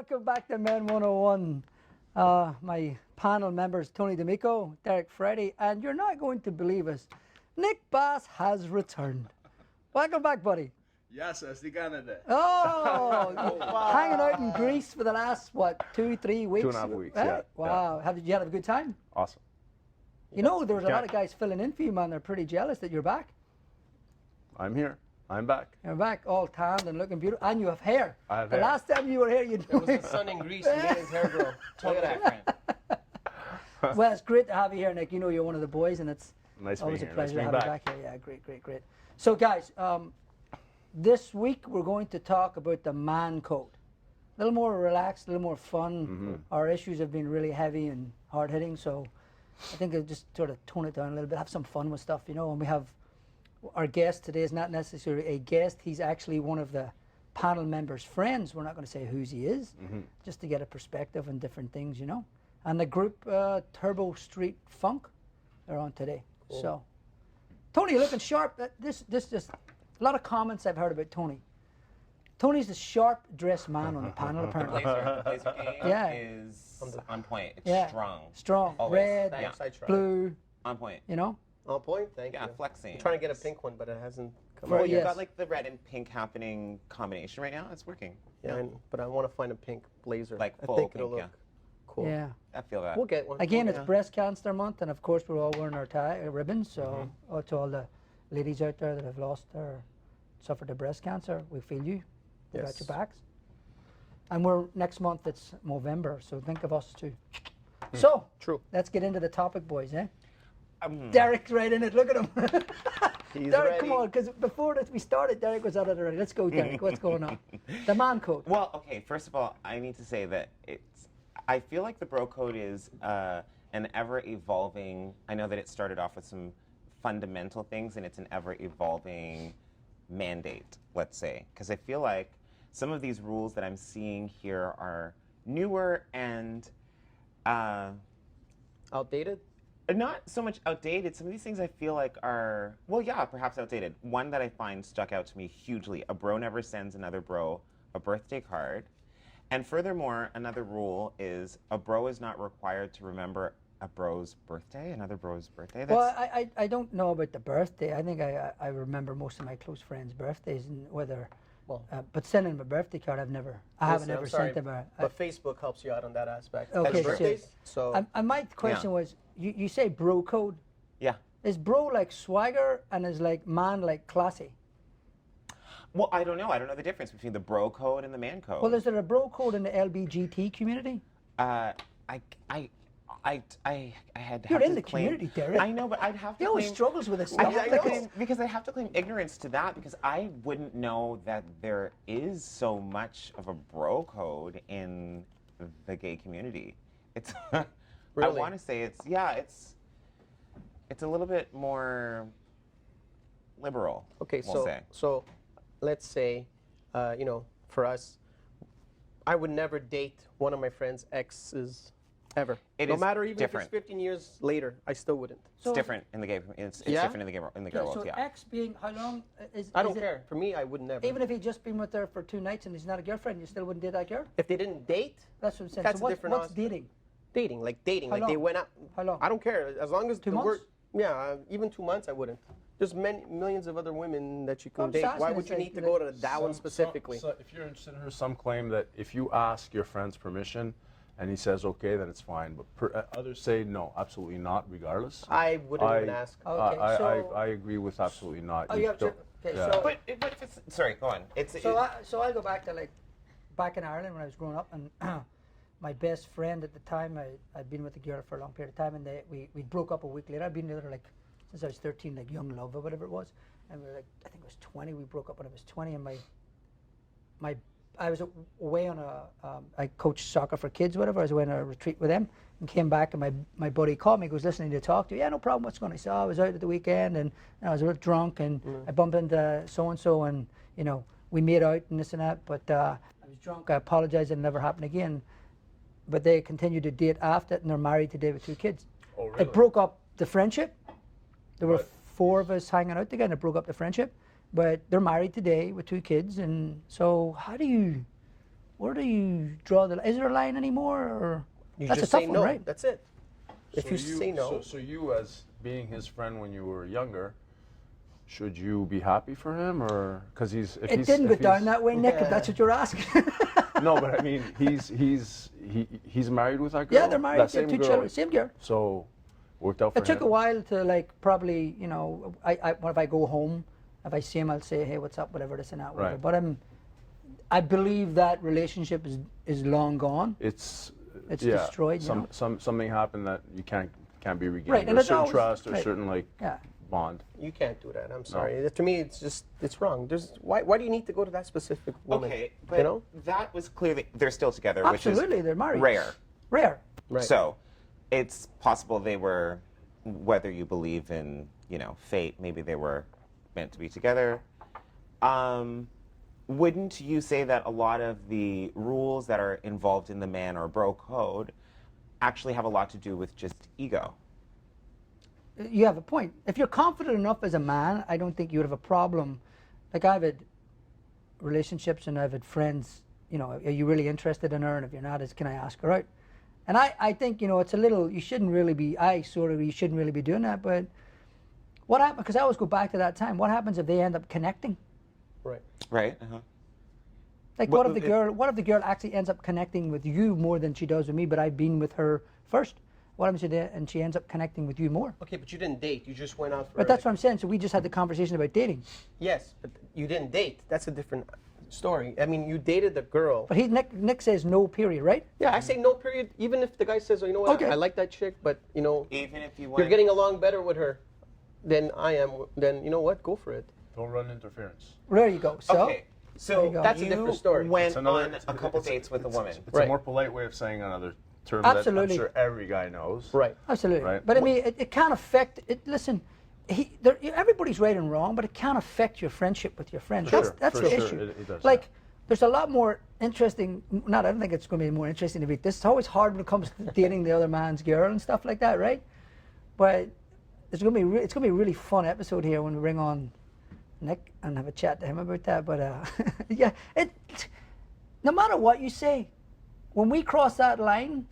welcome back to Men 101. My panel members, Tony D'Amico, Derek Freddy, and you're not going to believe us, Nick Bass has returned. Welcome back, buddy. Yes, as the Canada. Oh, wow. Hanging out in Greece for the last, what, 2-3 weeks? 2.5 weeks, yeah. Wow. Yeah. Did you have a good time? Awesome. You know, there was a lot of guys filling in for you, man. They're pretty jealous that you're back. I'm here. I'm back. You're back, all tanned and looking beautiful, and you have hair. I have the hair. last time you were here, you It was the sun in Greece and made his hair grow. Totally different. Well, it's great to have you here, Nick. You know you're one of the boys, and it's Nice always being a here. Nice pleasure to being have you back here. Yeah, great. So, guys, this week we're going to talk about the man code. A little more relaxed, a little more fun. Mm-hmm. Our issues have been really heavy and hard-hitting, so I think I'll just sort of tone it down a little bit, have some fun with stuff, you know. And we have our guest today is not necessarily a guest. He's actually one of the panel members' friends. We're not going to say whose he is, just to get a perspective on different things, you know. And the group Turbo Street Funk, they're on today. Cool. So, Tony, you're looking sharp. This just a lot of comments I've heard about Tony. Tony's the sharp-dressed man on the panel, apparently. The blazer game is on point. It's Strong. Always. Red, Thanks, blue. On point. You know? On point, thank you. Yeah, flexing. I'm trying to get a pink one, but it hasn't come Well, out You've yet. got like the red and pink happening combination right now. It's working. Yeah, but I want to find a pink blazer. Like I full think pink, it'll look yeah. cool. Yeah. I feel that. We'll get one. Again, We'll it's get Breast Cancer Month, and of course we're all wearing our ribbons. So, to all the ladies out there that have lost or suffered the breast cancer, we feel you. We got Yes. your backs. And we're next month. It's November, so think of us too. So, True. let's get into the topic, boys. Derek's right in it. Look at him. He's Derek, ready. come on, because before we started, Derek was at it already. Let's go, Derek. What's going on? The man code. Well, okay, first of all, I need to say that I feel like the bro code is an ever-evolving, I know that it started off with some fundamental things, and it's an ever-evolving mandate, let's say. Because I feel like some of these rules that I'm seeing here are newer and Outdated? not so much outdated. Some of these things I feel like are, well, yeah, perhaps outdated. One that I find stuck out to me hugely: a bro never sends another bro a birthday card. And furthermore, another rule is a bro is not required to remember a bro's birthday, another bro's birthday. Well, I don't know about the birthday. I think I remember most of my close friends' birthdays, and whether, but sending them a birthday card, I haven't ever sent them a. But Facebook helps you out on that aspect. Okay, That's sure. birthdays, so And my question was, you say bro code. Yeah. Is bro like swagger and is like man like classy? Well, I don't know. I don't know the difference between the bro code and the man code. Well, is there a bro code in the LBGT community? I had to You're have in to the claim, community, Derek. I know, but I'd have to He always claim, struggles with this I stuff. have to claim, because I have to claim ignorance to that, because I wouldn't know that there is so much of a bro code in the gay community. It's Really? I want to say it's a little bit more liberal. Okay, we'll say. so let's say, for us, I would never date one of my friends' exes ever. It no is matter even different. if it's 15 years later, I still wouldn't. So- It's different in the gay. It's Yeah? different in the gay world. so Yeah. X being how long is? I is don't it- care. For me, I would never. Even if he'd just been with her for 2 nights and he's not a girlfriend, you still wouldn't date that girl? if they didn't date, That's what I'm saying. That's So a different what's aspect. dating? dating, How like they long? went out. How long? I don't care as long as 2 the months? work. Yeah, even 2 months I wouldn't. There's millions of other women that you I'm can date. just Why asking, would you it's need to like- go to that one specifically? So if you're interested in her, some claim that if you ask your friend's permission and he says okay, then it's fine. But others say no, absolutely not, regardless. I wouldn't even ask. Okay, so- I agree with absolutely not. Oh, you have to. don't- Okay, yeah. so But if it's sorry, go on. so I go back to like back in Ireland when I was growing up, and my best friend at the time, I'd been with a girl for a long period of time, and we broke up a week later. I'd been together like since I was 13, like young love or whatever it was, and we were like, I think it was 20. We broke up when I was 20, and I was away on I coached soccer for kids, whatever. I was away on a retreat with them, and came back, and my buddy called me. He goes, listen, I need to talk to you. Yeah, no problem. What's going on? I said, I was out at the weekend, and I was a little drunk, and I bumped into so and so, and we made out and this and that. But I was drunk. I apologized. It never happened again. But they continued to date after it, and they're married today with 2 kids. Oh, really? It broke up the friendship. There were Right. 4 of us hanging out together, and it broke up the friendship. But they're married today with 2 kids, and so how do you where do you draw the? Is there a line anymore, or You that's just a say tough no. one, right? That's it. If So you say no, so you as being his friend when you were younger, should you be happy for him, or because he's? If It he's, didn't if go down he's- that way, Nick. If that's what you're asking. No, but I mean, he's married with that girl. Yeah, they're married. That They have same two girl. children. Same girl. So worked out for It took him. a while to like probably, you know, if I go home, if I see him, I'll say, hey, what's up, whatever, this and that, whatever. Right. But I believe that relationship is long gone. It's It's destroyed, you know? Something happened that you can't be regained. Right, and or it's certain always- trust or right. certain like Yeah. bond. you can't do that. I'm sorry. To me, it's wrong. Why do you need to go to that specific woman? Okay, but you know? that was clearly they're still together, Absolutely, which is they're married. rare. Rare. Right. So it's possible they were, whether you believe in fate, maybe they were meant to be together. Wouldn't you say that a lot of the rules that are involved in the man or bro code actually have a lot to do with just ego? You have a point. If you're confident enough as a man, I don't think you would have a problem. Like I've had relationships and I've had friends, are you really interested in her? And if you're not, can I ask her out? And I think, it's a little, you shouldn't really be doing that. But what happens, because I always go back to that time, what happens if they end up connecting? Right. Right? Uh-huh. Like what if the girl actually ends up connecting with you more than she does with me, but I've been with her first? What happens and she ends up connecting with you more? Okay, but you didn't date. You just went out for. But that's what I'm saying. So we just had the conversation about dating. Yes, but you didn't date. That's a different story. I mean, you dated the girl. But Nick says no period, right? Yeah, I say no period. Even if the guy says, oh, you know what, Okay. I like that chick, but Even if you want, you're getting along better with her than I am. Then you know what, go for it. Don't run interference. There you go. So okay. So you go. That's a different story. Went It's another- on a couple dates with a woman. It's Right. a more polite way of saying another term Absolutely. that I'm sure every guy knows. Right. absolutely. Right. But I mean, it can't affect it. Listen, everybody's right and wrong, but it can't affect your friendship with your friends. For That's sure, the for sure. issue. It does, like, yeah. there's a lot more interesting. I don't think it's going to be more interesting to be this. It's always hard when it comes to dating the other man's girl and stuff like that, right? But it's going to be a really fun episode here when we bring on Nick and have a chat to him about that. But yeah, no matter what you say, when we cross that line,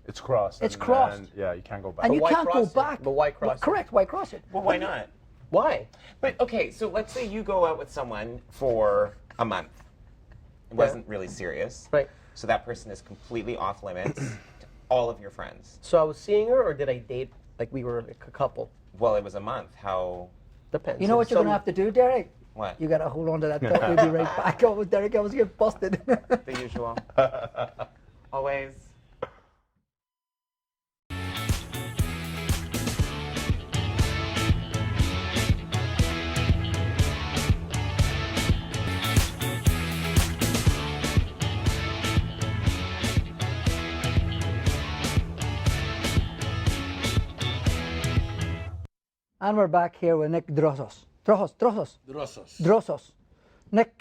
It's crossed. It's and- crossed. and, yeah, you can't go back. and you why can't go cross it? back. But why cross it? Correct. Why cross it? Well, why not? Why? But okay, so let's say you go out with someone for a month. It wasn't really serious. Right. So that person is completely off limits to all of your friends. So I was seeing her, or did I date like we were like a couple? Well, it was a month. How? Depends. You know what you're going to have to do, Derek? What? You got to hold on to that thought. We'll be right back. Oh, Derek, I was getting busted. The usual. Always. And we're back here with Nick Drosos. Drosos. Nick,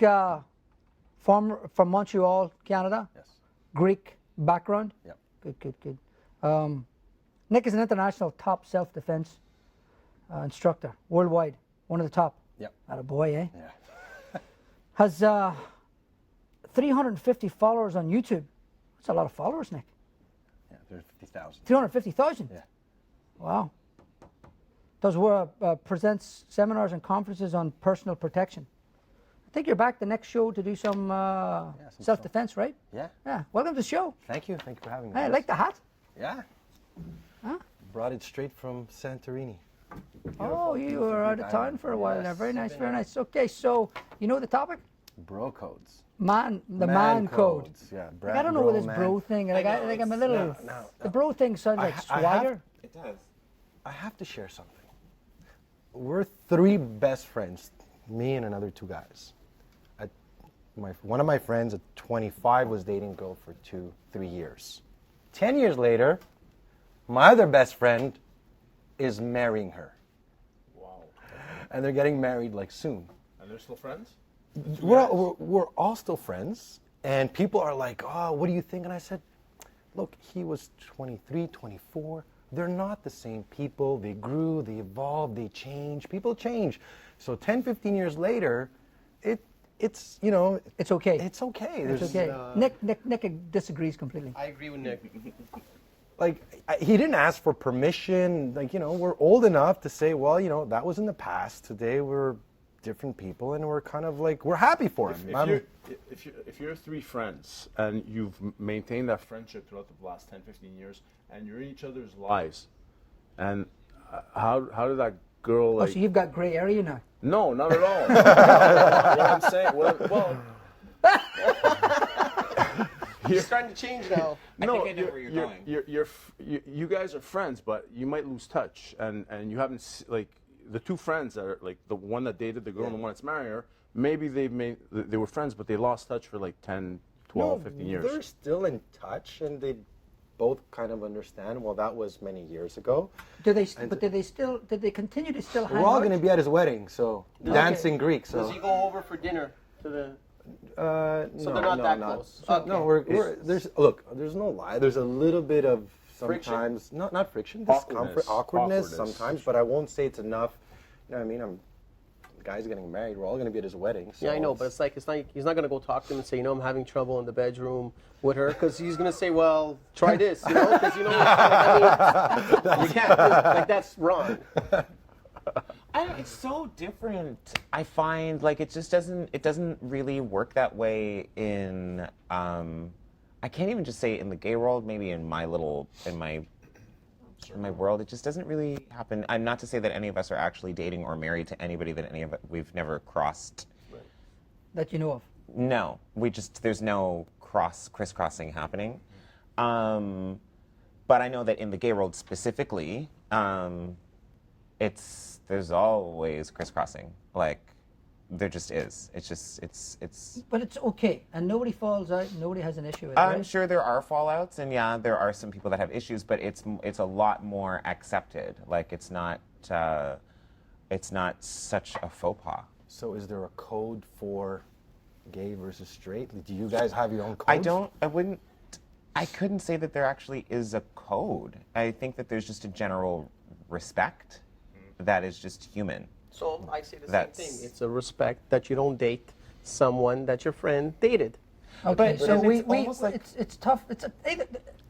from Montreal, Canada. Yes. Greek background. Yep. Good. Nick is an international top self-defense instructor worldwide. One of the top. Yep. Not a boy, eh? Yeah. Has 350 followers on YouTube. That's a lot of followers, Nick. Yeah, there's 50,000. 350,000. Yeah. Wow. Does presents seminars and conferences on personal protection. I think you're back the next show to do some some self-defense, right? Yeah. Yeah. Welcome to the show. Thank you. Thank you for having me. Hey, I like the hat. Yeah. Huh? Brought it straight from Santorini. Oh, you were out of town for a while there. Yes, Very nice, I've very been nice. Okay, so you know the topic? Bro codes. The man code. codes. Yeah. Like, I don't know what this man. bro thing. Like, I know, I'm a it's- little. No. The bro thing sounds like I have- swagger. It does. I have to share something. We're three best friends, me and another two guys. One of my friends at 25 was dating a girl for 2-3 years. 10 years later, my other best friend is marrying her. Wow. And they're getting married like soon. And they're still friends? We're all still friends. And people are like, oh, what do you think? And I said, look, he was 23, 24. They're not the same people. They grew, they evolved, they changed. People change. So 10, 15 years later, it's, you know, It's okay. it's okay. It's There's, okay. Nick disagrees completely. I agree with Nick. like he didn't ask for permission. Like, you know, we're old enough to say, well, you know, that was in the past. Today we're different people, and we're kind of like, we're happy for him. If you're three friends and you've maintained that friendship throughout the last 10, 15 years, and you're in each other's lives, and how did that girl Oh, like? so you've got gray area now. No, not at all. What I'm saying, well, You're starting to change now. I think I know where you're going. You guys are friends, but you might lose touch, and you haven't like the two friends that are like the one that dated the girl and the one that's married her. Maybe they were friends, but they lost touch for like 10, 12, 15 years. They're still in touch, and they both kind of understand. Well, that was many years ago. Did they continue to still hang We're all out? going to be at his wedding, so dancing Greek. So Does he go over for dinner to the? no, they're not that close. Okay. No, there's no lie. There's a little bit of sometimes not friction, discomfort, awkwardness sometimes, but I won't say it's enough. You know what I mean? The guy's getting married. We're all going to be at his wedding. So Yeah, I know, but it's like he's not gonna go talk to him and say, you know, I'm having trouble in the bedroom with her, because he's gonna say, well, try this, you know, because you know, I mean, you can't, like that's wrong. It's so different. I find like it doesn't really work that way in I can't even just say in the gay world, maybe in my world, it just doesn't really happen. I'm not to say that any of us are actually dating or married to anybody that we've never crossed. That you know of. No, there's no crisscrossing happening. But I know that in the gay world specifically, there's always crisscrossing. Like, there just is. It's. But it's okay, and nobody falls out. Nobody has an issue with it. I'm Right? sure there are fallouts, and yeah, there are some people that have issues, but it's a lot more accepted. Like, it's not such a faux pas. So is there a code for gay versus straight? Do you guys have your own code? I couldn't say that there actually is a code. I think that there's just a general respect that is just human. So I say the That's- same thing. It's a respect that you don't date someone that your friend dated. Okay, But so it's almost like- it's tough.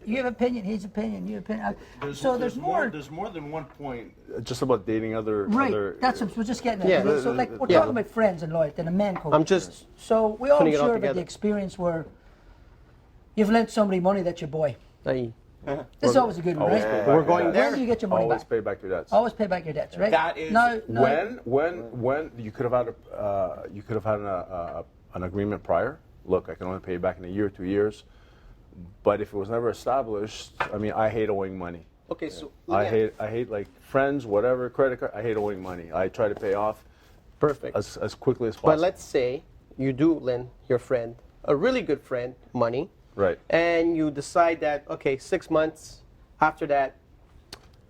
You have opinion, he's opinion, you opinion. There's more. There's more than one point just about dating other. Right, Other, that's what we're just getting at. Yeah. So like we're Yeah. talking about friends and loyalty and a man code. I'm just So we all putting it all sure about together. the experience where you've lent somebody money that's your boy. Aye. This is always a good one, Always right? pay back We're your going debts. When do you get your money Always back? pay back your debts. Always pay back your debts, right? That is- now, When you could have had an agreement prior. Look, I can only pay you back in a year, 2 years. But if it was never established, I mean, I hate owing money. Okay, so I hate like friends, whatever, credit card. I hate owing money. I try to pay off perfect. as quickly as possible. But let's say you do lend your friend, a really good friend, money, Right. and you decide that, okay, 6 months after that,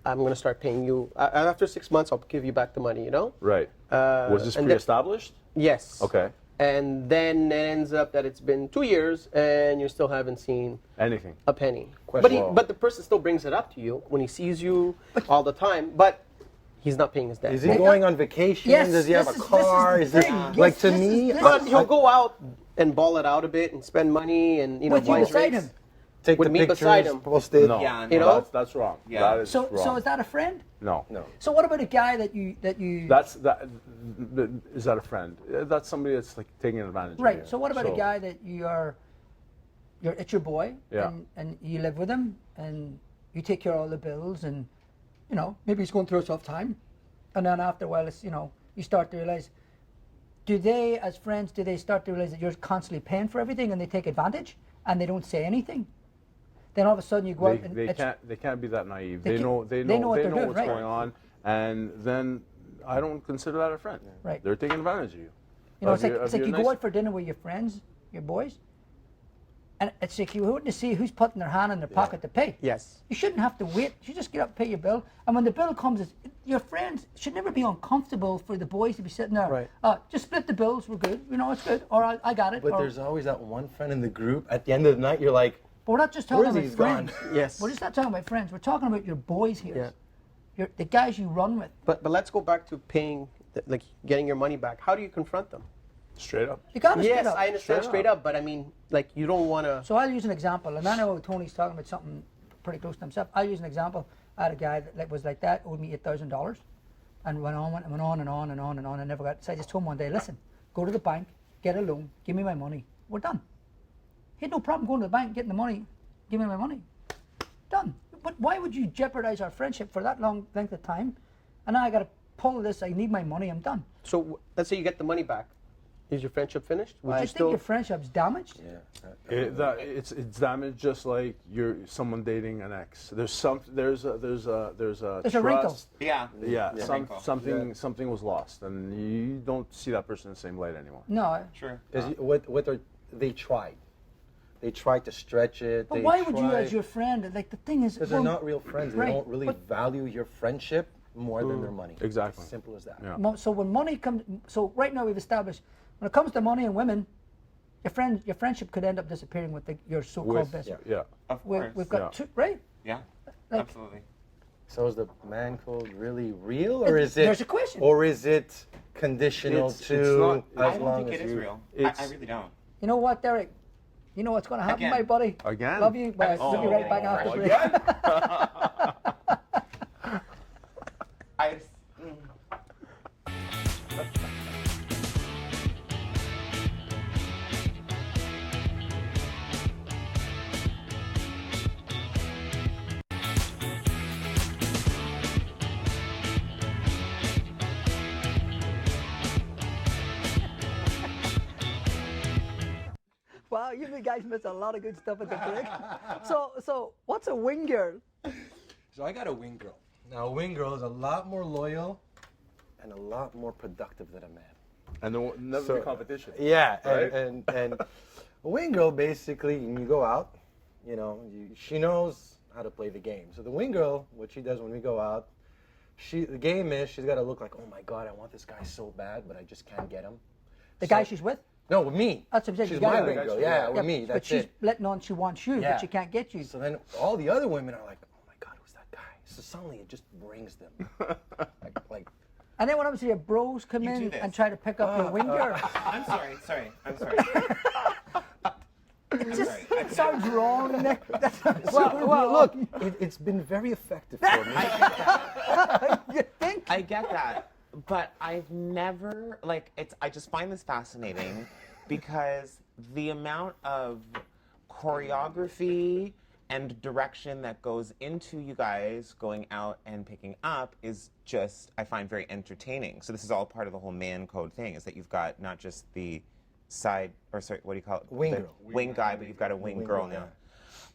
I'm going to start paying you. After 6 months, I'll give you back the money, you know? Right. Was this and pre-established? Yes. Okay. And then it ends up that it's been 2 years and you still haven't seen Anything. a penny. Question. But the person still brings it up to you when he sees you all the time, but he's not paying his debt. Is he going on vacation? Yes, Does he have a this is car? the Is there thing. like Yes, to this me? is- But he'll go out and ball it out a bit and spend money and, you know, with you buy beside drinks. him. Take with the me pictures, beside him. post it. No. Yeah, You know? That's wrong. Yeah. That is So wrong. is that a friend? No. So what about a guy that you Is that a friend? That's somebody that's like taking advantage of you. right? So what about a guy that it's your boy, Yeah. and you live with him, and you take care of all the bills, and you know maybe he's going through a tough time, and then after a while, it's you start to realize, do they as friends start to realize that you're constantly paying for everything, and they take advantage, and they don't say anything? Then all of a sudden you go out and They can't be that naive. They They know what they're doing, what's right. going on, and then I don't consider that a friend. Right. They're taking advantage of you. it's like Of you your go nice- out for dinner with your friends, your boys, and it's like you wouldn't to see who's putting their hand in their pocket to pay. Yes. You shouldn't have to wait. You just get up, pay your bill, and when the bill comes, your friends should never be uncomfortable for the boys to be sitting there. Right. Just split the bills. We're good. It's good. Or I got it. But or, there's always that one friend in the group. At the end of the night, you're like, but we're not just talking Where's about these friends. gone? Yes. We're just not talking about friends. We're talking about your boys here. Yeah. The guys you run with. But let's go back to paying, like getting your money back. How do you confront them? Straight up. You gotta Yes, stand up. I understand straight up, but I mean, like, you don't want to. So I'll use an example, and I know Tony's talking about something pretty close to himself. I'll use an example. I had a guy that was like that, owed me $8,000, and went on and on and on and on and on, and never got. So I just told him one day, listen, go to the bank, get a loan, give me my money. We're done. He had no problem going to the bank, getting the money, give me my money. Done. But why would you jeopardize our friendship for that long length of time? And now I got to pull this. I need my money. I'm done. So let's say you get the money back. Is your friendship finished? Would I you think still? your friendship's damaged. It's damaged just like you're someone dating an ex. There's a There's a wrinkle. trust. Yeah. Yeah, Wrinkle. something was lost, and you don't see that person in the same light anymore. No. Sure. What are they tried? They tried to stretch it. But why would you, as your friend, like the thing is, Because they're not real friends. They right, don't really but- value your friendship more than their money. Exactly. Simple as that. Yeah. So when money comes, so right now we've established when it comes to money and women, your friendship could end up disappearing with your so-called best. Yeah. Of course. We've got Yeah. two, right? Yeah. Like- Absolutely. So is the man code really real, or is it? There's a question. Or is it conditional It's to not- as I don't long think as it is you? real. I It's- really don't. You know what, Derek? You know what's going to happen, Again. my buddy? Again? Love you, but we'll be right back after break. I. Wow, you guys missed a lot of good stuff at the break. So what's a wing girl? So I got a wing girl. Now a wing girl is a lot more loyal and a lot more productive than a man. And there will never be competition. Yeah, Right? and a wing girl basically, when you go out, she knows how to play the game. So the wing girl, what she does when we go out, the game is she's got to look like, oh my God, I want this guy so bad, but I just can't get him. The guy she's with? No, with me. That's what I'm saying. She's You gotta my wing win. girl. Yeah, with me. But That's she's it. letting on she wants you, Yeah. but she can't get you. So then all the other women are like, oh my God, who's that guy? So suddenly it just brings them. like And then what happens to your bros come You do in this. and try to pick up your wing girl? I'm sorry. I'm sorry. It sounds wrong, Nick. well, look, it's been very effective for me. You think? I get that, but I've never I just find this fascinating because the amount of choreography and direction that goes into you guys going out and picking up is just I find very entertaining. So this is all part of the whole man code thing, is that you've got not just the side or sorry, what do you call it? Wing The girl. Wing guy, but you've got a wing girl girl, now.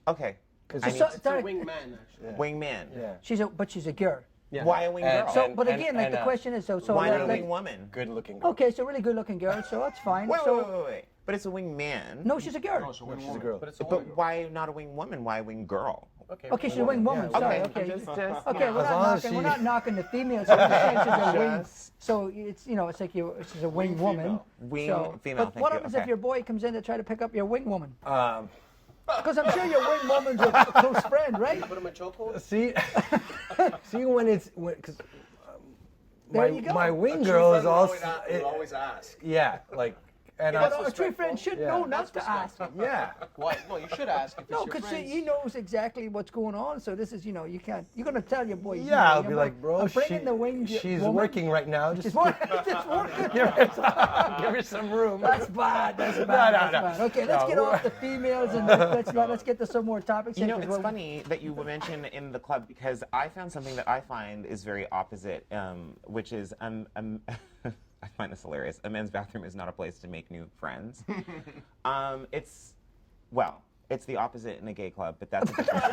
Okay. Because I need So- to- It's a wingman, actually. wingman. yeah, But she's a girl. Yeah. Why a wing And- girl? So, And- but again, like and, the question is, so Why not a like, wing woman? good looking girl. okay, so really good-looking girl, so that's fine. Wait, so wait. But it's a wing man. no, she's a girl. No, she's a girl. But why not a wing woman? Why a wing girl? Okay, she's a wing woman. Yeah, Sorry, okay. okay. Just- Okay, we're As not long as knocking. We're she- not knocking the females. We're just saying she's a wing. Just- So it's it's like she's a wing woman. Wing so, female, But thank what you, happens okay. if your boy comes in to try to pick up your wing woman? Because I'm sure your wing woman's a close friend, right? Put him in chokehold? See when it's because There you go. my wing girl is also always ask. yeah, like and But I, a true friend should know not to ask. yeah. Why? No, you should ask if it's No, your because friends. he knows exactly what's going on. So this is, you can't. You're gonna tell your boy. Yeah, I'll be like, bro, I'm bringing the wing. she's woman. working right now. She's Just working. Just working. give her some room. That's bad. That's bad. No, that's no. bad. Okay, let's No, get off the females and let's get to some more topics. You here, know, 'cause it's we're- funny that you mention in the club because I found something that I find is very opposite, which is I find this hilarious. A men's bathroom is not a place to make new friends. It's the opposite in a gay club, but that's a different story.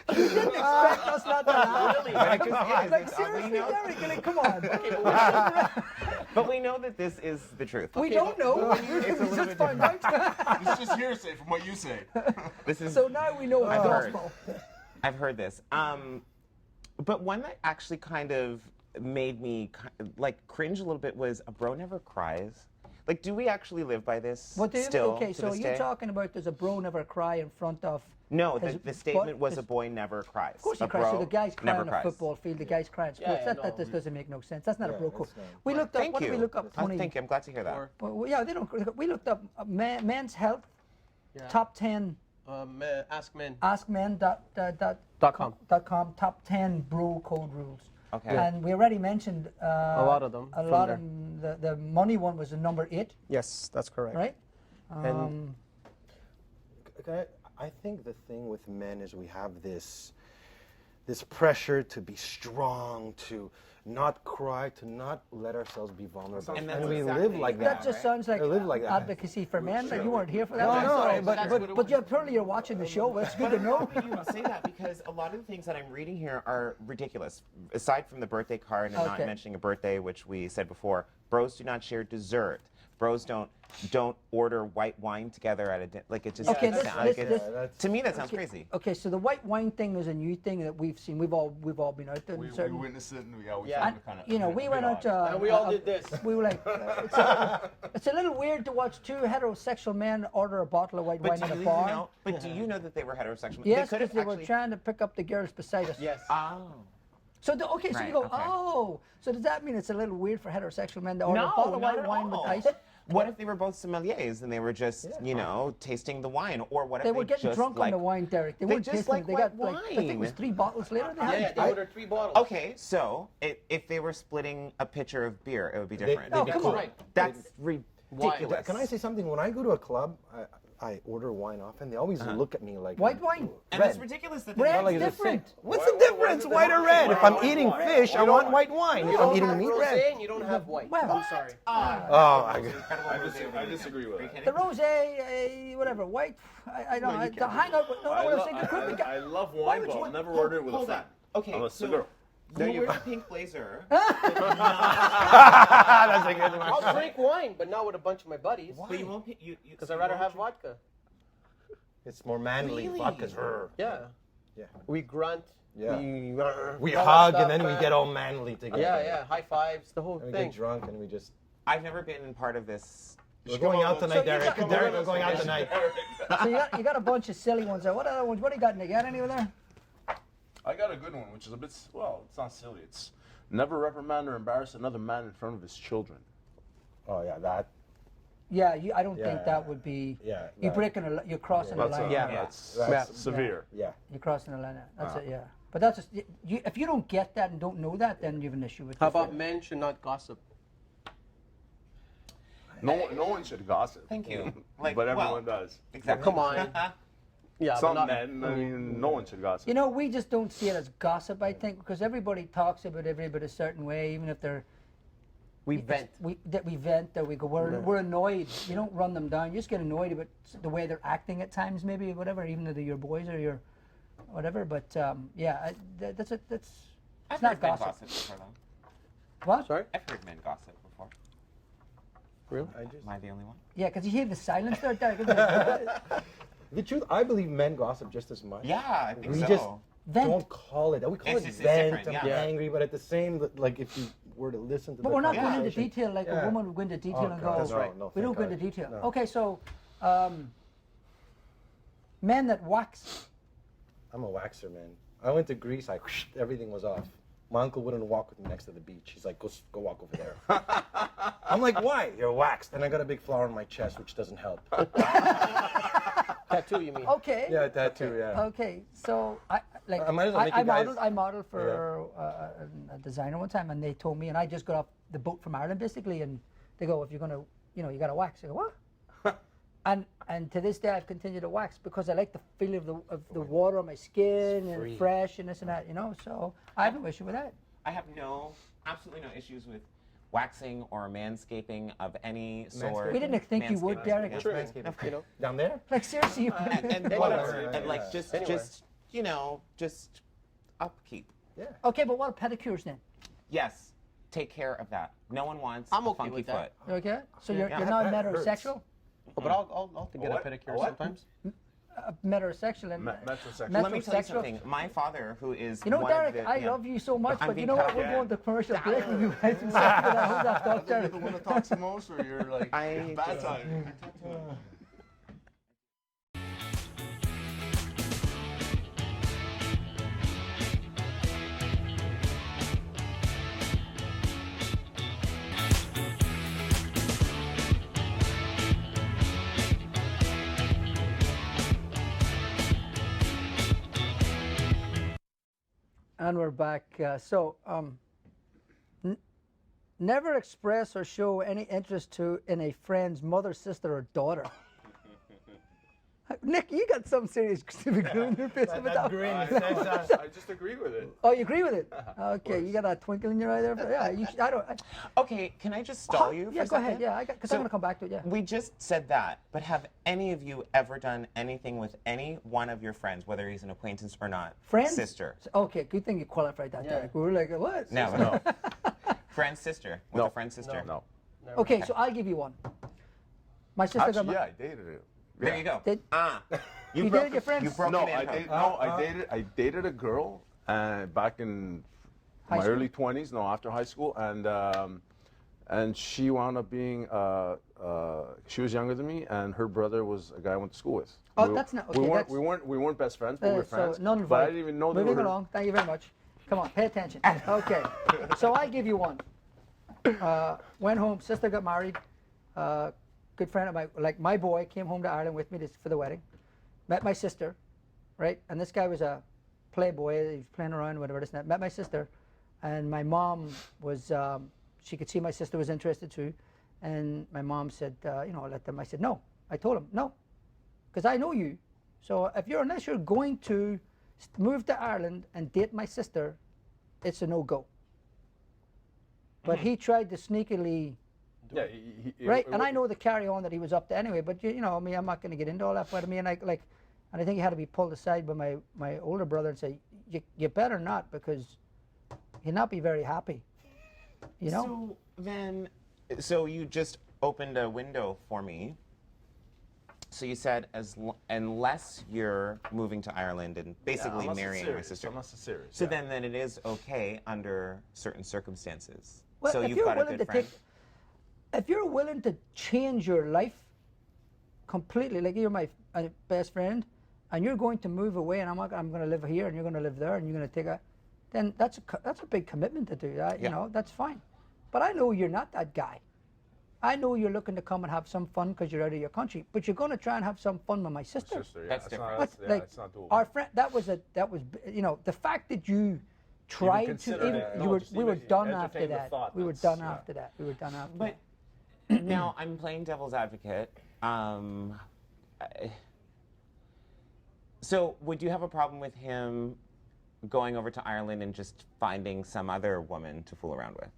You didn't expect us not to laugh. Really, but it just is. Like It's seriously, ugly, no? Derek, like, come on. But we know that this is the truth. We don't know. It's a We little just bit found out. It's just hearsay from what you say. This is So now we know it's heard. gospel. I've heard this. But one that actually kind of made me cringe a little bit was a bro never cries. Like, do we actually live by this What do you, still okay, to so this you're day? talking about there's a bro never cry in front of. No, his the statement butt- was his- a boy never cries. Of course he a cries. So bro the guy's crying never on a cries. football field, the guy's crying in sports. Yeah, that just doesn't make no sense. That's not a Yeah, bro code. that's not. We looked up, Thank what you. did we look up? Thank you. I'm glad to hear that. Or- Well, yeah, they don't. We looked up men's health, Yeah. top 10, Ask men. askmen.com, top 10 bro code rules. Okay. And we already mentioned A lot of them A from lot there. of them. The money one was the number 8, Yes, that's correct. right? And- I think the thing with men is we have this pressure to be strong, to not cry, to not let ourselves be vulnerable, And and, that's we exactly live like that, that. That just sounds like I live like that. advocacy for men. You weren't here for that. No, I'm no, sorry. but- but you apparently you're watching the show. Well, it's good to know. You say that because a lot of the things that I'm reading here are ridiculous. Aside from the birthday card and not Okay. mentioning a birthday, which we said before, bros do not share dessert. Bros don't order white wine together at a like it just Okay, it this- sounds- this- like this- it's- to me that sounds crazy. Okay, so the white wine thing is a new thing that we've seen. We've all been out there. in We certain, witnessed it, and we always Yeah. found and, it kind of. you know, we went out. And we all did this. We were like, it's a little weird to watch two heterosexual men order a bottle of white But wine do in a you bar. know? But do you know that they were heterosexual? Yes, they could because have they were actually. trying to pick up the girls beside us. Yes. Oh. So okay, so you Right, go, okay. oh, so does that mean it's a little weird for heterosexual men to order a No, bottle of not white at wine with all. ice? What if they were both sommeliers and they were just, you know, tasting the wine, or what They if were getting just drunk like, on the wine, Derek. They They weren't just tasting like it. They white got like I think it was wine. 3 bottles later. They had Yeah, it. they ordered 3 bottles. Okay, so if they were splitting a pitcher of beer, it would be different. Oh, come on. Right. That's ridiculous. Can I say something? When I go to a club, I order wine often. They always look at me like White wine. And red. it's ridiculous that they Red's Like, is it different. fake? What's the difference, white or red? If I'm eating fish, I want white wine. If I'm eating meat, red. Rosé and you don't have white. Well, I'm sorry. Oh, I disagree with that. The rosé, whatever, white. I don't. To hang out with. No, I want to say good cookie. I love Why wine, would but you- I'll never order it with a hold on. friend. Okay, Unless it's so a girl. you wear a pink blazer. That's a good one. I'll drink wine, but not with a bunch of my buddies. But you won't. Because I'd rather have vodka. It's more manly. Really? Vodka's Yeah. Yeah. We grunt. Yeah. We We all hug that and then stuff, we get all manly together. Yeah, yeah. High fives, the whole And we thing. get drunk and we just. I've never been part of this. We're going out So tonight, you Derek. got- Derek, we're going out tonight. So you got a bunch of silly ones there. What other ones? What do you got, Nick? You got any over there? I got a good one, which is a bit, well, it's not silly. It's never reprimand or embarrass another man in front of his children. Oh yeah, that. Yeah, I don't Yeah. think that would be. Yeah, You're that- breaking you're crossing the line. Yeah. That's Yeah. severe. Yeah. You're crossing the line. That's it. Yeah. But that's just if you don't get that and don't know that, then you have an issue with. How your about friend. men should not gossip? No one should gossip. Thank you. Like, but well, everyone does. Exactly. Come on. Yeah, Some but not, men, I mean, no one should gossip. You know, we just don't see it as gossip. I think because everybody talks about everybody a certain way, even if they're. we vent. We vent or we go. We're annoyed. You don't run them down. You just get annoyed about the way they're acting at times, maybe whatever. Even though they're your boys or your whatever. But yeah, that's it. That's I've it's not heard men gossip. gossip before, though. What? Sorry? I've heard men gossip before. Really? Am I the only one? Yeah, because you hear the silence there, Derek. isn't it? The truth, I believe men gossip just as much. Yeah, I think We so. just Vent. don't call it. We call It's it just- it's vent. different, I'm yeah. angry, but at the same, like if you were to listen to. But the we're not going into conversation- detail like a Yeah. woman would go into detail Oh, and God, go. that's right. No, we don't thank go into God. detail. No. Okay, so men that wax. I'm a waxer, man. I went to Greece. Everything was off. My uncle wouldn't walk with me next to the beach. He's like, go walk over there. I'm like, why? You're waxed. And I got a big flower on my chest, which doesn't help. Tattoo, you mean? Okay. Yeah, tattoo, yeah. Okay, so I might as well make you guys- I modeled for a designer one time, and they told me, and I just got off the boat from Ireland basically, and they go, if you're gonna, you gotta wax. I go, what? and to this day, I've continued to wax because I like the feel of the water on my skin and fresh and this and that, So I have no issue with that. I have absolutely no issues with waxing or manscaping of any sort. We didn't think you would, Manscaping. Derek. Yeah. True. Manscaping. You know? Down there? Like seriously, And Whatever. and like Yeah. just Anywhere. just upkeep. okay, but what are pedicures then? Yes, take care of that. No one wants I'm a okay funky with that. foot. Okay, so you're Yeah. not That hurts. heterosexual. Oh, but I'll get What? a pedicure What? sometimes. metrosexual and Metrosexual. Let me tell you metrosexual. something. My father, who is You know, one Derek, of the, I love you so much, I'm but you being know what? cut. We're going to commercial break. We'll be right in a second. Hold that thought, You're Derek. the one that talks the most, or you're like I bad just- time? And we're back. Never express or show any interest in a friend's mother, sister, or daughter. Nick, you got some serious grin in your face about that. I just agree with it. Oh, you agree with it? Okay, you got a twinkle in your eye there. Yeah, I don't. Okay, can I just stall you for Yeah, a go second? ahead. Yeah, because I'm going to come back to it. Yeah. We just said that, but have any of you ever done anything with any one of your friends, whether he's an acquaintance or not? Friends? Sister. Okay, good thing you qualified that, Derek. We were like, what? No. Friend's sister. With a friend's sister. No. Okay, so I'll give you one. My sister got Actually, married. yeah, I dated it. There you go. Did- You broke dated your friends? You broke No, the I manhood. dated. I dated a girl back in my school? early 20s. No, after high school, and she wound up being. She was younger than me, and her brother was a guy I went to school with. Oh, that's not- okay, that's- We weren't best friends, but we were friends. So none but I didn't even know they Moving were. along. Thank you very much. Come on, pay attention. Okay, so I'll give you one. Went home. Sister got married. Good friend of mine, like my boy, came home to Ireland with me for the wedding. Met my sister, right? And this guy was a playboy. He was playing around, whatever this and that. Met my sister, and my mom was. She could see my sister was interested too, and my mom said, let them. I said no. I told him no, because I know you. So unless you're going to move to Ireland and date my sister, it's a no-go. But he tried to sneakily. Yeah, Right, and I know the carry-on that he was up to anyway. But I'm not going to get into all that. But and I think he had to be pulled aside by my older brother and say, you better not, because he'll not be very happy. So you just opened a window for me. So you said unless you're moving to Ireland and basically marrying my sister. Unless it's serious. So then it is okay under certain circumstances. Well, so if you've you're got a willing good to friend. if you're willing to change your life completely, like you're my best friend, and you're going to move away, and I'm going to live here, and you're going to live there, and you're going to take then that's a big commitment to do that. That's fine. But I know you're not that guy. I know you're looking to come and have some fun because you're out of your country, but you're going to try and have some fun with my sister. That's different. It's not doable. Our friend, that was the fact that you tried to. considered it. We No, were just we were even done after entertain the that. thought, We were that's- done yeah. after that. We were done after But that. now I'm playing devil's advocate. So would you have a problem with him going over to Ireland and just finding some other woman to fool around with?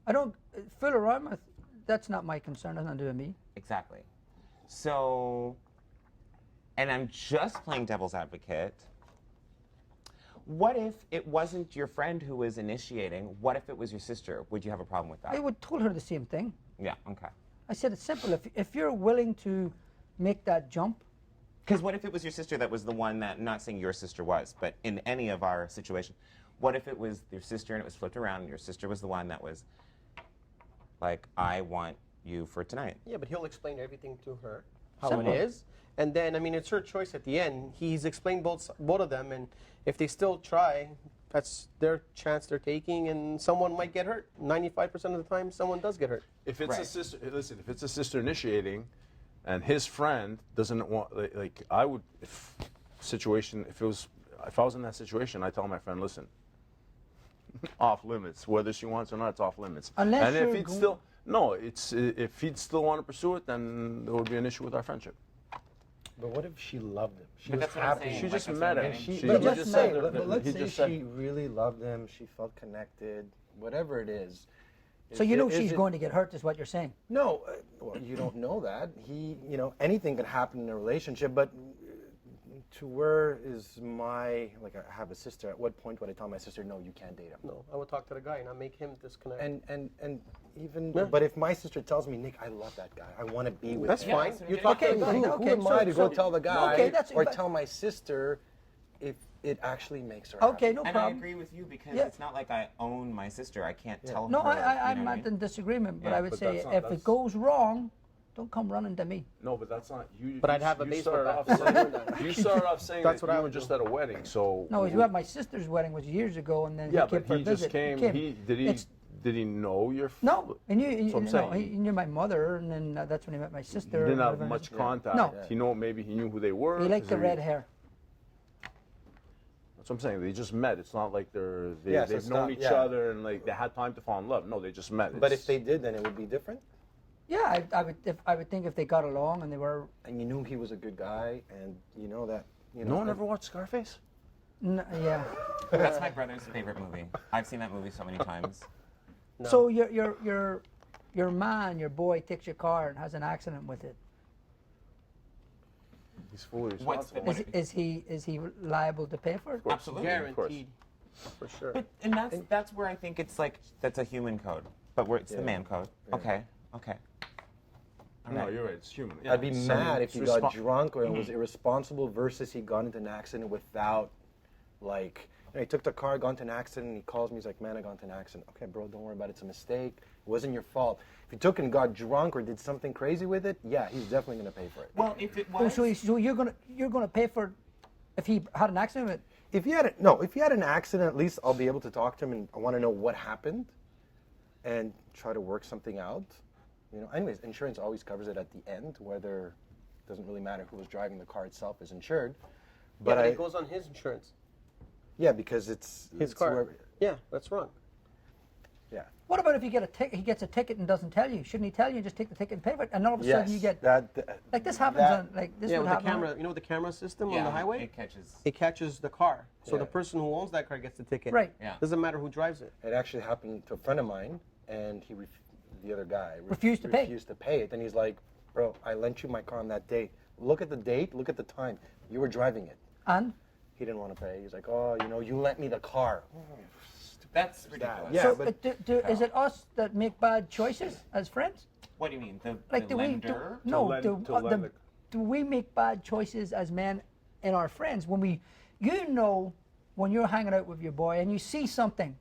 I don't fool around with. That's not my concern. That's not doing me. Exactly. So, and I'm just playing devil's advocate. What if it wasn't your friend who was initiating? What if it was your sister? Would you have a problem with that? I would told her the same thing. Yeah, okay. I said it's simple. If you're willing to make that jump, Because what if it was your sister that was the one that, not saying your sister was, but in any of our situation, what if it was your sister and it was flipped around and your sister was the one that was like, I want you for tonight? Yeah, but he'll explain everything to her, how it is. And then, it's her choice at the end. He's explained both of them, and if they still try, that's their chance they're taking, and someone might get hurt. 95% of the time, someone does get hurt. If it's Right. a sister, listen. If it's a sister initiating, and his friend doesn't want, like I would, if I was in that situation, I tell my friend, listen, off limits. Whether she wants or not, it's off limits. Unless and if you're he'd going- still, no, it's if he'd still want to pursue it, then there would be an issue with our friendship. But what if she loved him? She But was that's what I'm happy. saying. She Like, just that's met what I'm him. getting. She But just just said say- that- But let's he say just said- she really loved him. She felt connected. Whatever it is. so she's going to get hurt, is what you're saying. No, well, you don't know that. Anything can happen in a relationship, but to where is my, like, I have a sister. At what point would I tell my sister, no, you can't date him? No, I would talk to the guy and I make him disconnect. And even, Yeah. but if my sister tells me, Nick, I love that guy, I want to be with That's him. fine. so You you talk Okay, to the fine. guy. Who am I to go tell the guy okay, that's- or but- tell my sister if it actually makes her Okay, happy? no And problem. I agree with you because Yeah. it's not like I own my sister. I can't tell No, her. I'm you know what I not mean? in disagreement, but Yeah, I would but say that's not- if that's- it goes wrong, don't come running to me. No, but that's not you. But I'd have a you baseball started bat off for saying, that. you started off saying That's that what I you were would just do. at a wedding. So No, you had my sister's wedding was years ago, and then yeah, he came but for a he visit. just came. It's- Did he know your? No, and you, That's what I'm no, saying. he knew my mother, and then that's when he met my sister. He didn't and have whatever. much contact. No. He know maybe he knew who they were. He liked Is the he- red hair. That's what I'm saying. They just met. It's not like Yeah, so they've it's known not- each yeah. other and like they had time to fall in love. No, they just met. But It's- if they did, then it would be different. Yeah, I would think if they got along and they were. And you knew he was a good guy, and you know that. You know, no one ever watched Scarface. Yeah. That's my brother's favorite movie. I've seen that movie so many times. No. So your man, your boy, takes your car and has an accident with it. He's fully What's the- responsible. what- Is he liable to pay for it? Absolutely. Of course. Guaranteed. For sure. But and that's where I think it's like that's a human code, but where it's the Yeah. man code. Okay. Okay. All No, right. you're right. It's human. I'd be It's- mad if it's he got respo- drunk or was irresponsible versus he got into an accident without, like, he took the car, got into an accident, and he calls me, he's like, man, I got into an accident. Okay, bro, don't worry about it. It's a mistake. It wasn't your fault. If he took and got drunk or did something crazy with it, yeah, he's definitely going to pay for it. Well, if it Oh, was, so you're gonna pay for if he had an accident with it? If he had an accident, at least I'll be able to talk to him and I want to know what happened and try to work something out. You know, anyways, insurance always covers it at the end, whether it doesn't really matter who was driving the car itself is insured. But But it goes on his insurance. yeah, because it's His it's car. whoever- Yeah, that's wrong. yeah. What about if you get he gets a ticket and doesn't tell you? Shouldn't he tell you and just take the ticket and pay for it? And all of a sudden you get like this happens that- on like this Yeah, would with the happen. camera. You know, with the camera system yeah, on the highway, it catches. it catches the car. So Yeah. the person who owns that car gets the ticket. Right. Yeah. Doesn't matter who drives it. It actually happened to a friend of mine, and the other guy Refused to pay. Refused to pay it, and he's like, "Bro, I lent you my car on that date. Look at the date. Look at the time. You were driving it." And He didn't want to pay. He's like, "Oh, you lent me the car." That's ridiculous. Yeah, so but- is it us that make bad choices as friends? What do you mean? Like The lender? do we make bad choices as men in our friends when when you're hanging out with your boy and you see something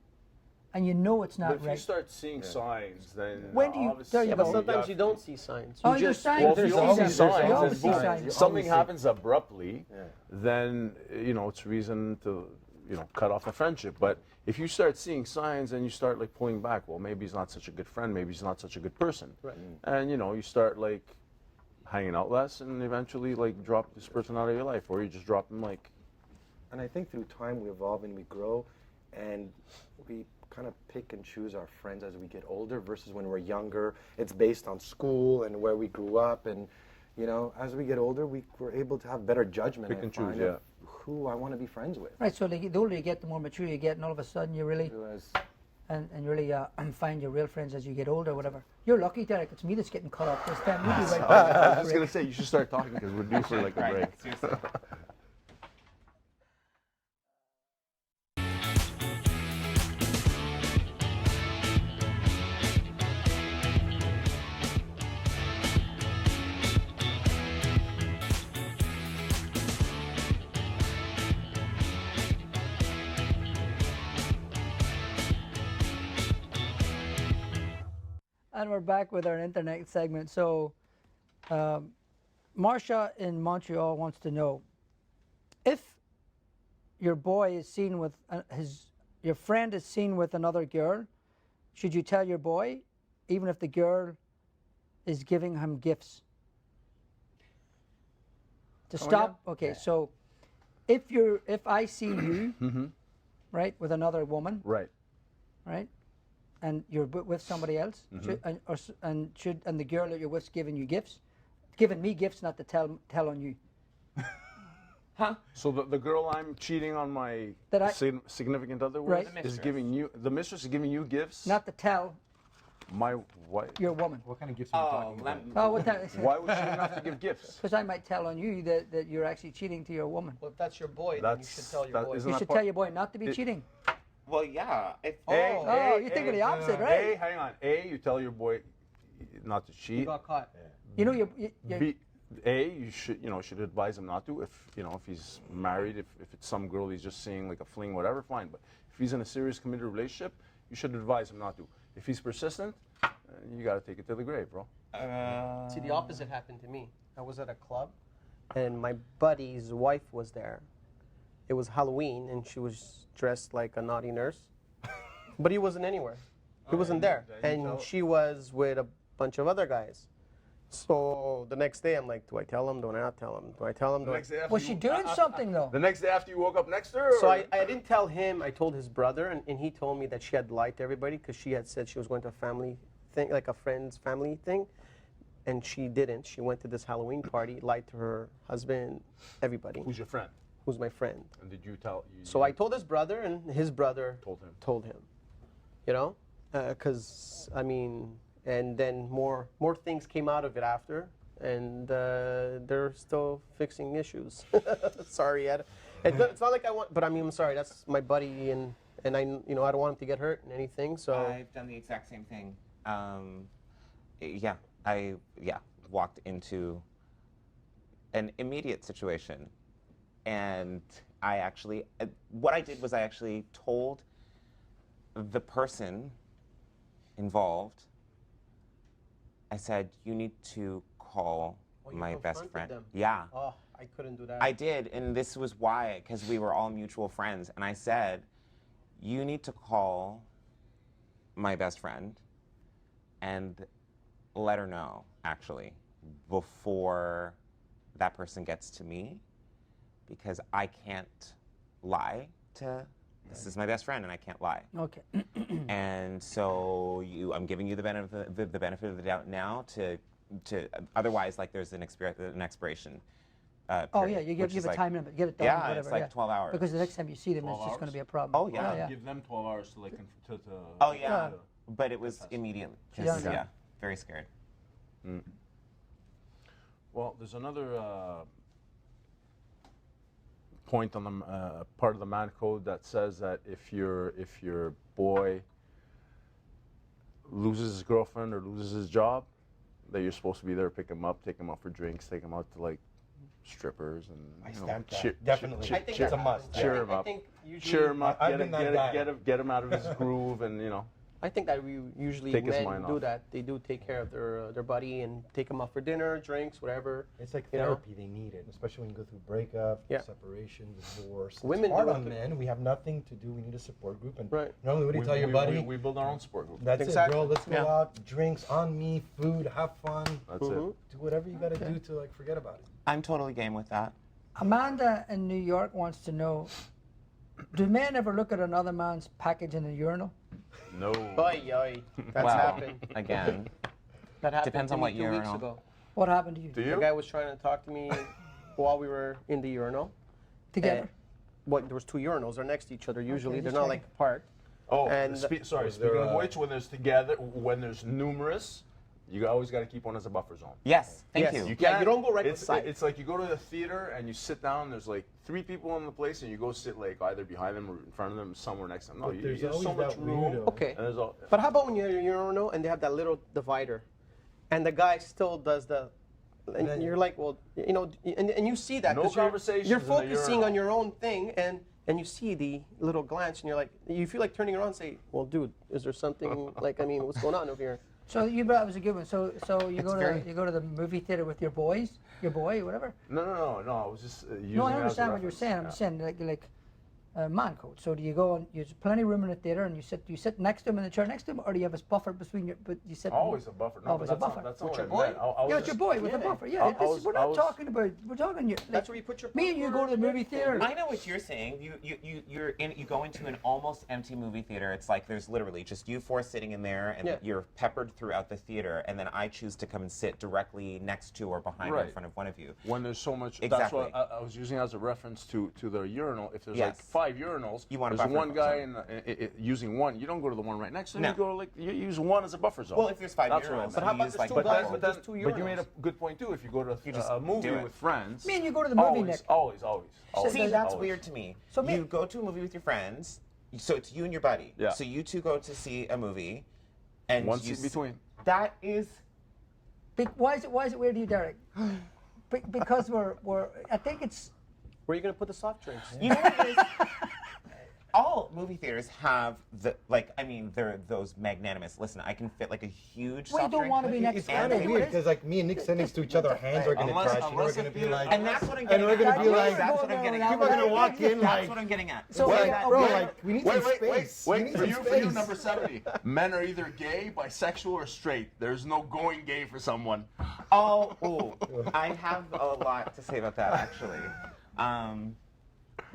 and you know it's But not if you right? start seeing signs, then When do you- obviously there you Yeah, go. but sometimes have you to- don't see signs. Oh, You you're just saying Well, if there's you always only signs. see You signs, always and see boom, signs. You something always see- happens abruptly, then it's reason to cut off the friendship. But if you start seeing signs and you start like pulling back, well, maybe he's not such a good friend, maybe he's not such a good person, Right. and you start like hanging out less, and eventually like drop this person out of your life, or you just drop him like. And I think through time we evolve and we grow, and we kind of pick and choose our friends as we get older versus when we're younger. It's based on school and where we grew up, and as we get older, we're able to have better judgment. Pick I and choose, find, yeah. of who I want to be friends with. Right, so the older you get, the more mature you get, and all of a sudden you really Whereas- and really find your real friends as you get older, whatever. You're lucky, Derek. It's me that's getting cut off this time. We'll be right I back. was gonna say you should start talking because we're due for like a break. Right. Seriously. And we're back with our internet segment. So, Marsha in Montreal wants to know if your boy is seen with your friend is seen with another girl, should you tell your boy, even if the girl is giving him gifts? To stop. Okay, so if I see you, right, with another woman, Right. right, and you're with somebody else, and the girl that you're with's giving you gifts, giving me gifts, not to tell on you. Huh? So the girl I'm cheating on my That I- significant other with Right. The is mistress. giving you, the mistress is giving you gifts. Not to tell. My wife. Your woman. What kind of gifts are you talking about? Oh, what that? Why would she even have to give gifts? Because I might tell on you that you're actually cheating to your woman. Well, if that's your boy, then you should tell your boy. isn't You that should part- tell your boy not to be cheating. Well, yeah. If, Oh, you're thinking the opposite, right? A, hang on. A, you tell your boy not to You cheat. got caught. You know, you're B, you should advise him not to. If he's married, if it's some girl he's just seeing like a fling, whatever, fine. But if he's in a serious committed relationship, you should advise him not to. If he's persistent, you got to take it to the grave, bro. See, the opposite happened to me. I was at a club, and my buddy's wife was there. It was Halloween, and she was dressed like a naughty nurse. But he wasn't anywhere. He wasn't there. And she was with a bunch of other guys. So the next day, I'm like, do I tell him? Do I not tell him? Do I tell him? was she doing something though? The next day after you woke up next to her? So or- I didn't tell him. I told his brother, and he told me that she had lied to everybody because she had said she was going to a family thing, like a friend's family thing, and she didn't. She went to this Halloween party, lied to her husband, everybody. Who's your friend? Who's my friend? And did you tell? So I told his brother, and his brother Told him. You know, because I mean, and then more things came out of it after, and they're still fixing issues. Sorry, Ed. It's not like I want, but I mean, I'm sorry. That's my buddy, and I I don't want him to get hurt and anything. So I've done the exact same thing. I walked into an immediate situation, and I actually, what I did was I actually told the person involved. I said, you need to call you my best confronted friend. them. Yeah. oh, I couldn't do that. I did, and this was why, because we were all mutual friends. And I said, you need to call my best friend and let her know, actually, before that person gets to me, because I can't lie to, this is my best friend, and I can't lie. Okay. And so I'm giving you the benefit of the doubt now to otherwise, like, there's an expiration. Oh yeah, period, you which give is a like- time limit, give it done, Yeah, whatever. it's like 12 hours. Because the next time you see them, it's 12 just going to hours? be a problem. Oh, yeah. yeah. Give them 12 hours to like Oh yeah, but it was immediate. 'Cause, Yeah. yeah, very scared. Well, there's another point on the part of the man code that says that if your boy loses his girlfriend or loses his job, that you're supposed to be there, pick him up, take him out for drinks, take him out to like strippers, and I stamp that. Definitely. I think It's a that must. happens. Cheer him I up. think usually, cheer him up, I've been that guy. get him out of his groove, and I think that we usually Take his men mind do off. that. They do take care of their buddy and take him out for dinner, drinks, whatever. It's like You know? therapy. They need it, especially when you go through breakup, Yeah. separation, divorce. Women it's hard do it on too. men. We have nothing to do. We need a support group. And Right. normally, what do you tell your buddy? We build our own support group. That's Exactly. it, bro. Let's go Yeah. out, drinks on me, food, have fun. That's it. Do whatever you got to do to like forget about it. I'm totally game with that. Amanda in New York wants to know, do men ever look at another man's package in the urinal? No. Oy, oy. That's well, happened. again, That happened depends to on me what 2 weeks urinal. ago. What happened to you? Do The you? guy was trying to talk to me while we were in the urinal. Together? There was two urinals. They're next to each other. Usually, just they're not checking. like apart. Oh, And- sorry. Was there Speaking of a- which, when there's numerous, you always got to keep one as a buffer zone. Yes, thank Yes. you. Yeah, can't- you don't go right it's, beside. It's like you go to the theater and you sit down. There's like 3 people in the place, and you go sit like either behind them or in front of them, somewhere next to them. No, But there's there's always so much that room. weirdo. Okay. And there's all. But how about when you're in your urinal and they have that little divider, and the guy still does the, and then- you're like, well, and you see that No 'cause conversations you're in the focusing urinal. on your own thing, and you see the little glance, and you're like, you feel like turning around and say, well, dude, is there something like, I mean, what's going on over here? So that was a good one. So you It's go very- to the movie theater with your boy, whatever. No. I was just using No, it I as a understand what you're reference. saying. I'm Yeah. just saying like man code. So do you go and there's plenty of room in the theater and you sit next to him in the chair next to him, or do you have a buffer between you? But you sit Always a buffer. No, Always but a that's buffer. Not, that's With not your what I boy? meant. I was Yeah, with your just- boy with a yeah. buffer. Yeah, we're not talking about. We're talking you. That's where you put your. Me and you go to the movie theater. I know what you're saying. You go into an almost empty movie theater. It's like there's literally just you 4 sitting in there, and Yeah. you're peppered throughout the theater. And then I choose to come and sit directly next to or behind or in Right. front of one of you. When there's so much, that's Exactly. what I was using as a reference to the urinal. If there's like Yes. 5 5 urinals. You want a there's buffer one guy zone. using one. You don't go to the one right next to him. No. You go you use one as a buffer zone. Well, if there's 5 That's what I urinals, meant. But how you about use there's like two the guys bubble. with just two But you made a urinals? good point too. If you go to You just a movie do it. with friends, Me and you go to the movie, always, Nick. always. See, that's always. weird to me. So me- you go to a movie with your friends, so it's you and your buddy. Yeah. So you two go to see a movie, and One you seat between. That is. Why is it weird to you, Derek? Because we're I think it's Where are you going to put the soft drinks? You know what it is? All movie theaters have they're those magnanimous. Listen, I can fit like a huge. we soft don't drink. want to be next It's to kind of you. weird because like me and Nick sitting next to each other, our hands are gonna Unless- touch, and we're unless gonna if be you- like, And that's what I'm getting and we're at. gonna be like, That's what I'm getting at. people are gonna walk in That's like, what I'm getting at. So, like, okay. bro, like we need some space. We Wait, need for some you, space. number 70. Men are either gay, bisexual, or straight. There's no going gay for someone. Oh, I have a lot to say about that actually.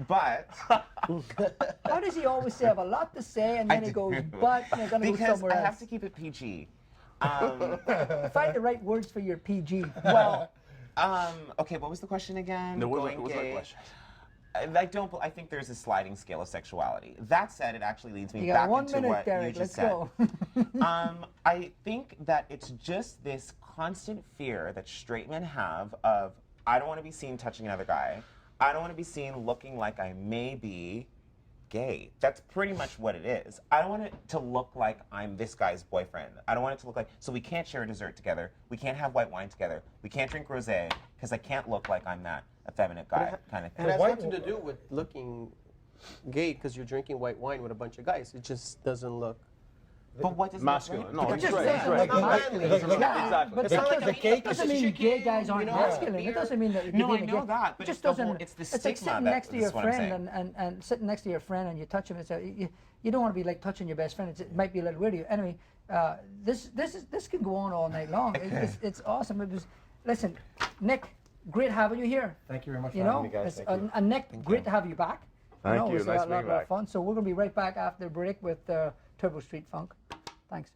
But How does he always say? I have a lot to say, and then he goes, but you're going to go because somewhere I else. have to keep it PG. Find the right words for your PG. Well, okay, what was the question again? No, what Going was my gay. question? I think there's a sliding scale of sexuality. That said, it actually leads me You back got 1 into minute, what you Derek. just Let's said. go. I think that it's just this constant fear that straight men have of, I don't want to be seen touching another guy. I don't want to be seen looking like I may be gay. That's pretty much what it is. I don't want it to look like I'm this guy's boyfriend. I don't want it to look like, so we can't share a dessert together. We can't have white wine together. We can't drink rosé because I can't look like I'm that effeminate guy kind of It thing. has nothing to do with looking gay because you're drinking white wine with a bunch of guys. It just doesn't look. But what does Masculine. No, It he's just right. doesn't He's right. look manly. Like, Exactly. But It's not like the cake doesn't is mean gay guys aren't you know, masculine. It doesn't mean that you're No, being I a know gay. that, It but just it's the whole- doesn't. it's the It's like stigma sitting that- next to this your is what I'm friend and sitting next to your friend and you touch him. It's you don't want to be like touching your best friend. It might be a little weird to you. Anyway, this can go on all night long. It's awesome. It was. Listen, Nick, great having you here. Thank you very much for You having know, me, guys. it's, Thank you. and Nick, great to have you back. Thank know, you. It was Nice a lot being back. of fun. So we're going to be right back after the break with Turbo Street Funk. Thanks.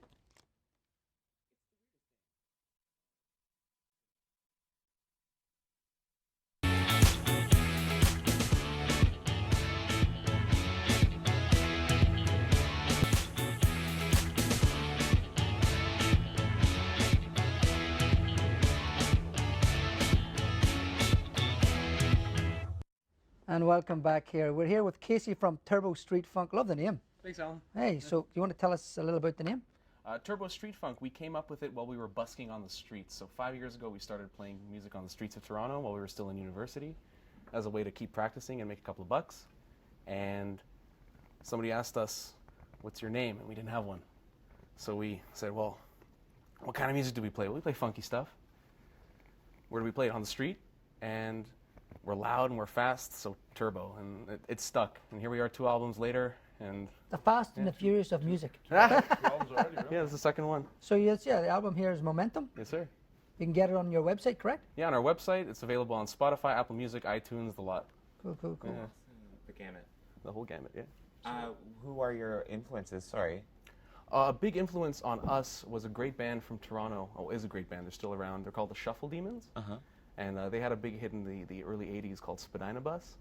And welcome back here. We're here with Casey from Turbo Street Funk. Love the name. Thanks, Alan. Hey, so you want to tell us a little about the name? Turbo Street Funk, we came up with it while we were busking on the streets. So 5 years ago, we started playing music on the streets of Toronto while we were still in university as a way to keep practicing and make a couple of bucks. And somebody asked us, what's your name? And we didn't have one. So we said, well, what kind of music do we play? Well, we play funky stuff. Where do we play it? On the street. And we're loud and we're fast, so Turbo. And it stuck. And here we are 2 albums later. And The Fast and the Furious of music. yeah, it's the second one. So yes, yeah, the album here is Momentum. Yes, sir. You can get it on your website, correct? Yeah, on our website, it's available on Spotify, Apple Music, iTunes, the lot. Cool, cool, cool. Yeah, The gamut. the whole gamut, yeah. Who are your influences? Sorry. A big influence on us was a great band from Toronto. Oh, is a great band. They're still around. They're called the Shuffle Demons. Uh-huh. And they had a big hit in the early 80s called Spadina Bus.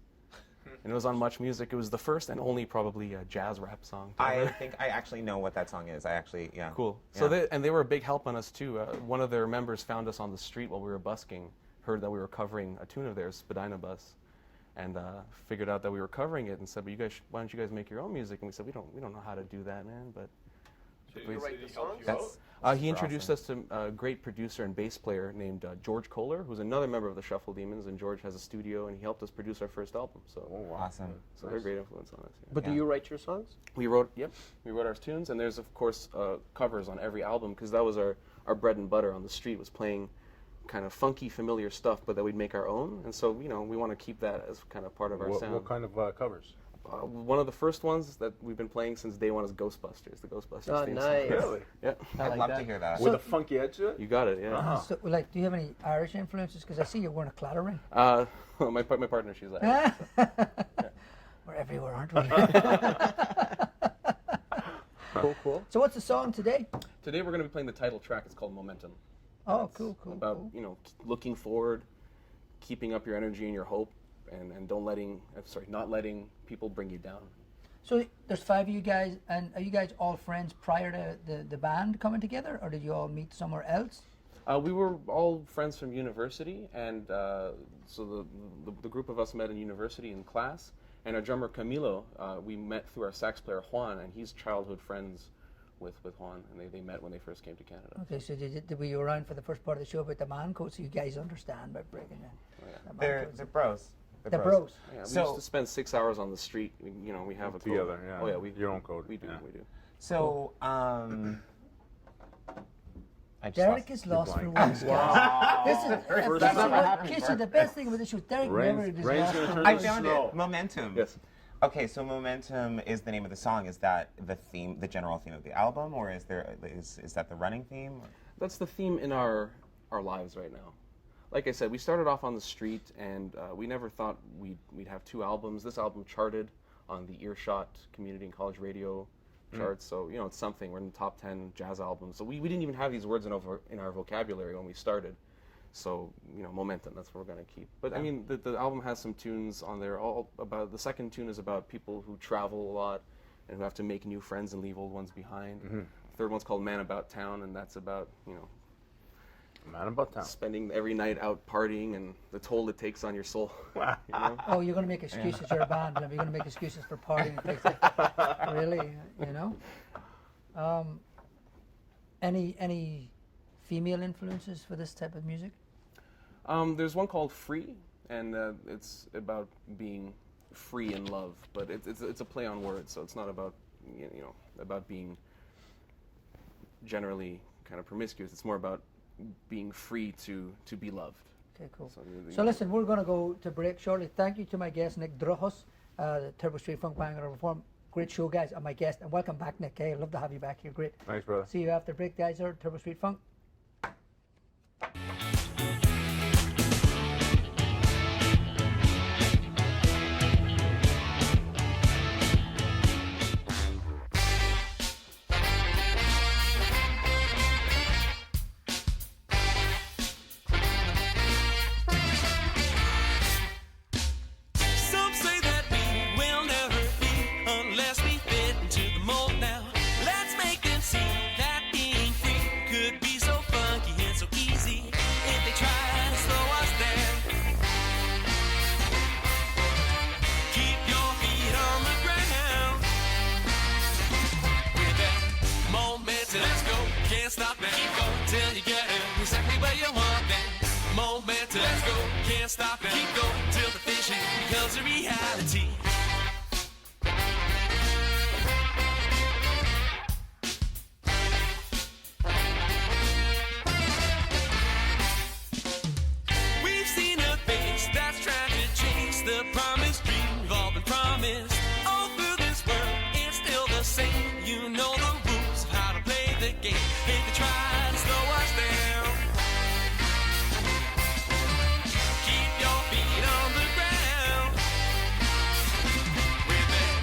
And it was on Much Music. It was the first and only probably jazz rap song. I think I actually know what that song is. Yeah. Cool. Yeah. So they were a big help on us too. One of their members found us on the street while we were busking, heard that we were covering a tune of theirs, Spadina Bus, and figured out that we were covering it and said, "Well, you guys, why don't you guys make your own music?" And we said, "We don't know how to do that, man." But he introduced us to a great producer and bass player named George Kohler, who's another member of the Shuffle Demons, and George has a studio, and he helped us produce our first album. So, Awesome. so they're a great influence on us. Yeah. But do you write your songs? We wrote our tunes, and there's of course covers on every album because that was our bread and butter on the street, was playing kind of funky, familiar stuff, but that we'd make our own. And so we want to keep that as kind of part of our sound. What kind of covers? One of the first ones that we've been playing since day one is Ghostbusters, the Ghostbusters Oh, theme nice. song. Really? Yeah, I I'd like love that. to hear that. With a funky edge to it? you got it. Yeah. So, like, do you have any Irish influences? Because I see you're wearing a clatter ring. My partner, she's like, We're everywhere, aren't we? Cool. So what's the song today? today we're going to be playing the title track. It's called Momentum. Oh, cool. About looking forward, keeping up your energy and your hope, and not letting people bring you down. So there's 5 of you guys, and are you guys all friends prior to the band coming together, or did you all meet somewhere else? We were all friends from university, and so the group of us met in university in class. And our drummer Camilo, we met through our sax player Juan, and he's childhood friends with Juan, and they met when they first came to Canada. Okay, so were you around for the first part of the show about the man code, so you guys understand about breaking the They're bros. The bros. Yeah, we So- used to spend 6 hours on the street. We have a code. Together, yeah. Oh yeah, Your own code. We do. Yeah. We do. So, I just Derek lost- is lost for blank. once, guys. This is That's never happened Kisha, before. the best thing about this show, Derek never Rain's is gonna lost turn for to I once. found snow. it. Momentum. Yes. Okay, so Momentum is the name of the song. Is that the theme, the general theme of the album, or is that the running theme? That's the theme in our lives right now. Like I said, we started off on the street, and we never thought we'd have 2 albums. This album charted on the Earshot community and college radio charts, so it's something. We're in the top 10 jazz albums. So we didn't even have these words in our vocabulary when we started. So Momentum, that's what we're going to keep. But I mean, the album has some tunes on there. All about the second tune is about people who travel a lot and who have to make new friends and leave old ones behind. The third one's called Man About Town, and that's about Man about town. spending every night out partying and the toll it takes on your soul. Oh, you're going to make excuses. You're a band, and you're going to make excuses for partying. And things like really, Any female influences for this type of music? There's one called Free, and it's about being free in love, but it's a play on words, so it's not about about being generally kind of promiscuous. It's more about being free to be loved. Okay, cool. So, So listen, we're going to go to break shortly. Thank you to my guest, Nick Drujos, the Turbo Street Funk Banger Reform. Great show, guys, and my guest. And welcome back, Nick. I'd love to have you back here. Great. Thanks, brother. See you after break, guys, or Turbo Street Funk. Some say that we will never be unless we fit into the mold now. Let's make them see that being free could be so funky and so easy if they try to slow us down. Keep your feet on the ground. With that momentum, let's go. Can't stop now. Keep going till you get it exactly where you want that. Momentum, let's go. Can't stop now. Keep going till the vision becomes a reality. We've seen a face that's trying to chase the promised dream we've all been promised. All through this world, it's still the same. You know the rules of how to play the game. If they try to slow us down, keep your feet on the ground. With that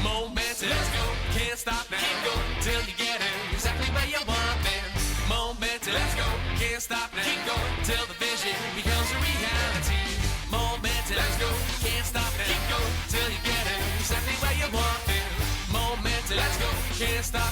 momentum, let's go. Can't stop now. Keep going till you get it exactly where you want then. Momentum, let's go. Can't stop now. Keep going till the vision becomes a reality. Momentum, let's go. Can't stop now. Keep going till you get it exactly where you want then. Momentum, let's go. Can't stop